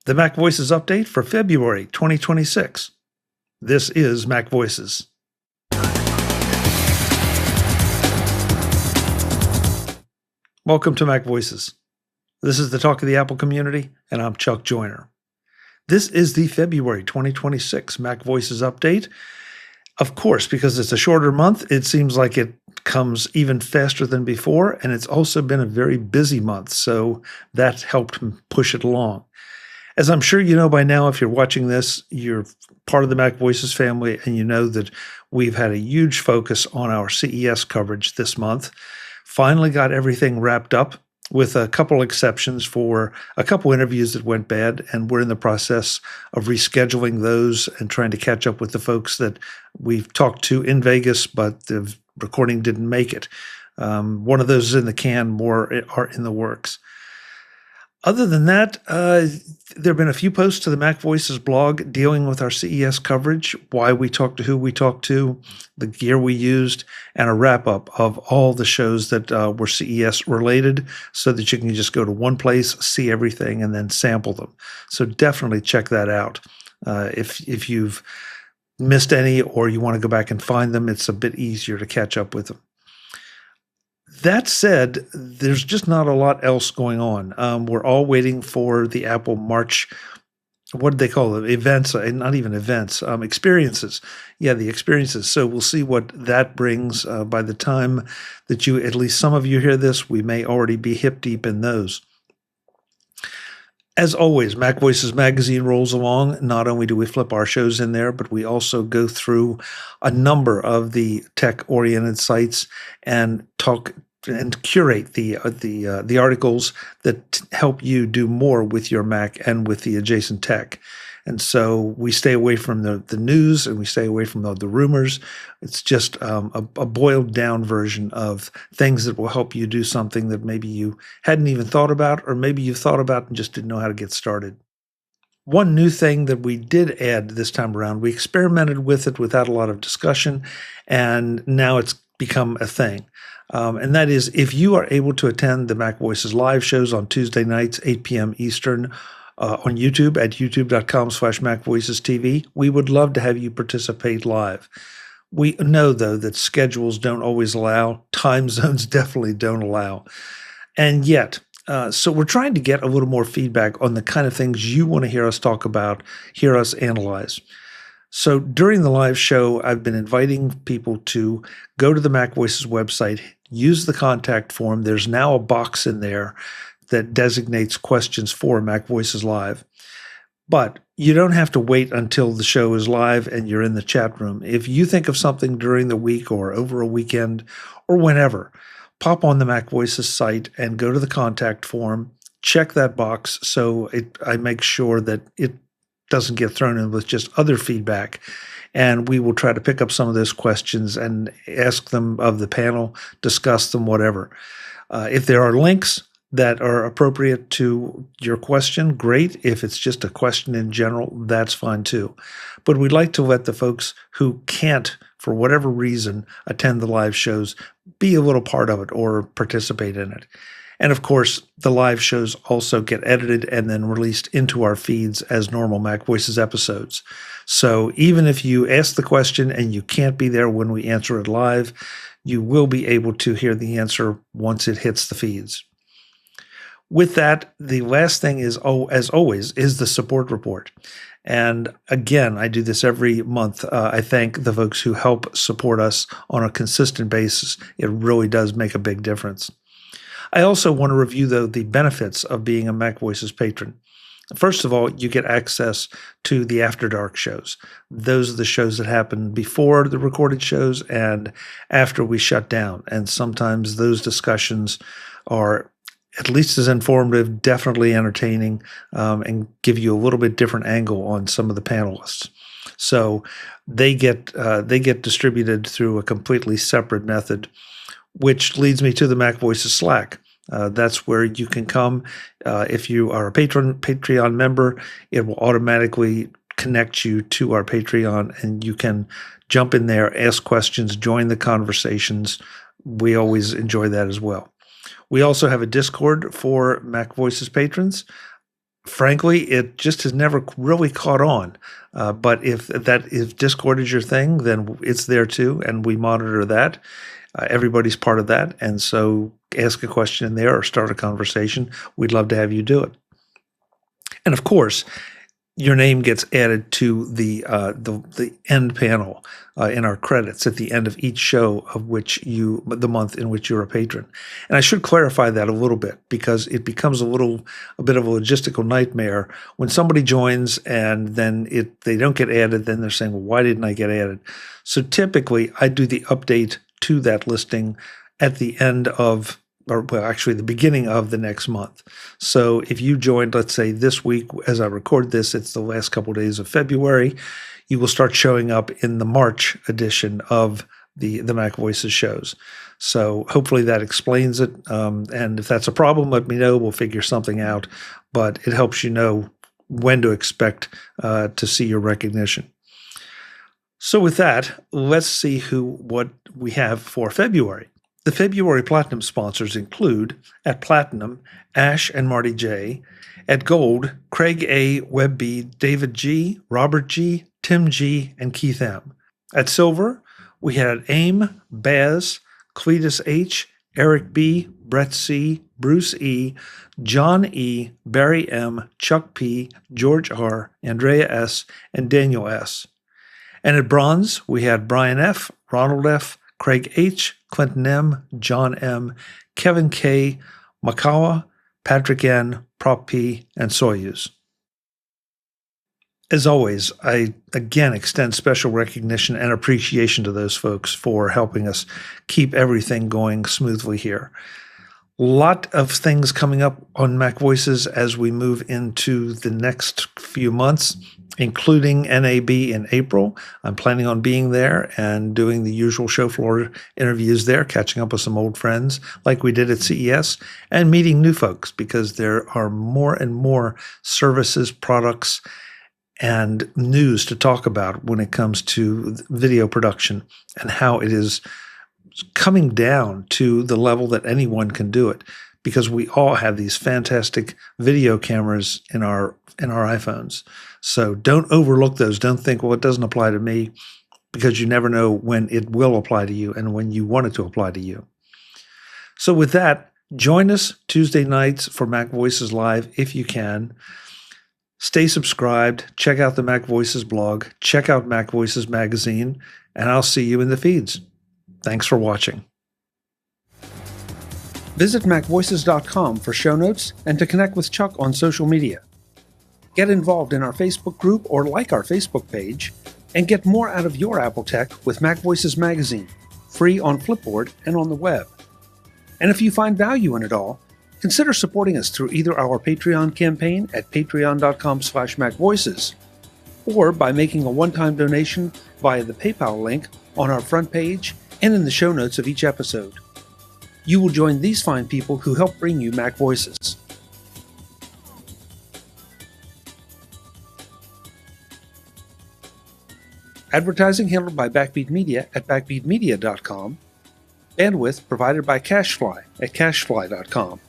The MacVoices update for February 2026. This is MacVoices. Welcome to MacVoices. This is the talk of the Apple community, and I'm Chuck Joyner. This is the February 2026 MacVoices update. Of course, because it's a shorter month, it seems like it comes even faster than before, and it's also been a very busy month, so that helped push it along. As I'm sure you know by now, if you're watching this, you're part of the MacVoices family, and you know that we've had a huge focus on our CES coverage this month. Finally got everything wrapped up, with a couple exceptions for a couple interviews that went bad, and we're in the process of rescheduling those and trying to catch up with the folks that we've talked to in Vegas, but the recording didn't make it. One of those is in the can, more are in the works. Other than that, there have been a few posts to the MacVoices blog dealing with our CES coverage, why we talked to who we talked to, the gear we used, and a wrap-up of all the shows that were CES related so that you can just go to one place, see everything, and then sample them. So definitely check that out. If you've missed any or you want to go back and find them, it's a bit easier to catch up with them. That said, there's just not a lot else going on. We're all waiting for the Apple March, what did they call it? Events, not even events, experiences. Yeah, the experiences. So we'll see what that brings. By the time that at least some of you hear this, we may already be hip deep in those. As always, MacVoices magazine rolls along. Not only do we flip our shows in there, but we also go through a number of the tech-oriented sites and talk and curate the articles that help you do more with your Mac and with the adjacent tech. And so we stay away from the news, and we stay away from the rumors. It's just a boiled down version of things that will help you do something that maybe you hadn't even thought about, or maybe you thought about and just didn't know how to get started. One new thing that we did add this time around, we experimented with it without a lot of discussion, and now it's become a thing. And that is, if you are able to attend the MacVoices live shows on Tuesday nights, 8 p.m. Eastern, on YouTube at youtube.com/MacVoicesTV, we would love to have you participate live. We know, though, that schedules don't always allow, time zones definitely don't allow. And yet, so we're trying to get a little more feedback on the kind of things you want to hear us talk about, hear us analyze. So during the live show, I've been inviting people to go to the MacVoices website, use the contact form. There's now a box in there that designates questions for MacVoices Live. But you don't have to wait until the show is live and you're in the chat room. If you think of something during the week or over a weekend or whenever, pop on the MacVoices site and go to the contact form, check that box so I make sure that it doesn't get thrown in with just other feedback. And we will try to pick up some of those questions and ask them of the panel, discuss them, whatever. If there are links that are appropriate to your question, great. If it's just a question in general, that's fine too. But we'd like to let the folks who can't, for whatever reason, attend the live shows be a little part of it or participate in it. And of course, the live shows also get edited and then released into our feeds as normal MacVoices episodes. So even if you ask the question and you can't be there when we answer it live, you will be able to hear the answer once it hits the feeds. With that, the last thing is, as always, is the support report. And again, I do this every month. I thank the folks who help support us on a consistent basis. It really does make a big difference. I also want to review, though, the benefits of being a MacVoices patron. First of all, you get access to the After Dark shows. Those are the shows that happen before the recorded shows and after we shut down. And sometimes those discussions are at least as informative, definitely entertaining, and give you a little bit different angle on some of the panelists. So they get distributed through a completely separate method, which leads me to the MacVoices Slack. That's where you can come. If you are a Patreon member, it will automatically connect you to our Patreon, and you can jump in there, ask questions, join the conversations. We always enjoy that as well. We also have a Discord for MacVoices patrons. Frankly, it just has never really caught on. But if Discord is your thing, then it's there too, and we monitor that. Everybody's part of that, and so ask a question in there or start a conversation. We'd love to have you do it. And of course, your name gets added to the end panel in our credits at the end of each show of the month in which you're a patron. And I should clarify that a little bit, because it becomes a bit of a logistical nightmare when somebody joins and then they don't get added. Then they're saying, well, why didn't I get added? So typically I do the update to that listing at the end of, or well, actually the beginning of the next month. So if you joined, let's say this week, as I record this, it's the last couple of days of February, you will start showing up in the March edition of the MacVoices shows. So hopefully that explains it. And if that's a problem, let me know. We'll figure something out. But it helps you know when to expect to see your recognition. So with that, let's see what we have for February. The February Platinum sponsors include, at Platinum, Ash and Marty J. At Gold, Craig A., Webb B., David G., Robert G., Tim G., and Keith M. At Silver, we had AIM, Baz, Cletus H., Eric B., Brett C., Bruce E., John E., Barry M., Chuck P., George R., Andrea S., and Daniel S. And at Bronze, we had Brian F., Ronald F., Craig H., Clinton M., John M., Kevin K., Makawa, Patrick N., Prop P., and Soyuz. As always, I again extend special recognition and appreciation to those folks for helping us keep everything going smoothly here. Lot of things coming up on MacVoices as we move into the next few months, including NAB in April. I'm planning on being there and doing the usual show floor interviews there, catching up with some old friends like we did at CES, and meeting new folks, because there are more and more services, products, and news to talk about when it comes to video production and how it is coming down to the level that anyone can do it, because we all have these fantastic video cameras in our iPhones. So don't overlook those. Don't think, well, it doesn't apply to me, because you never know when it will apply to you and when you want it to apply to you. So with that, join us Tuesday nights for MacVoices Live if you can. Stay subscribed, check out the MacVoices blog, check out MacVoices magazine, and I'll see you in the feeds. Thanks for watching. Visit MacVoices.com for show notes and to connect with Chuck on social media. Get involved in our Facebook group or like our Facebook page, and get more out of your Apple tech with MacVoices magazine, free on Flipboard and on the web. And if you find value in it all, consider supporting us through either our Patreon campaign at patreon.com/MacVoices, or by making a one-time donation via the PayPal link on our front page and in the show notes of each episode. You will join these fine people who help bring you MacVoices. Advertising handled by Backbeat Media at backbeatmedia.com. Bandwidth provided by CashFly at cashfly.com.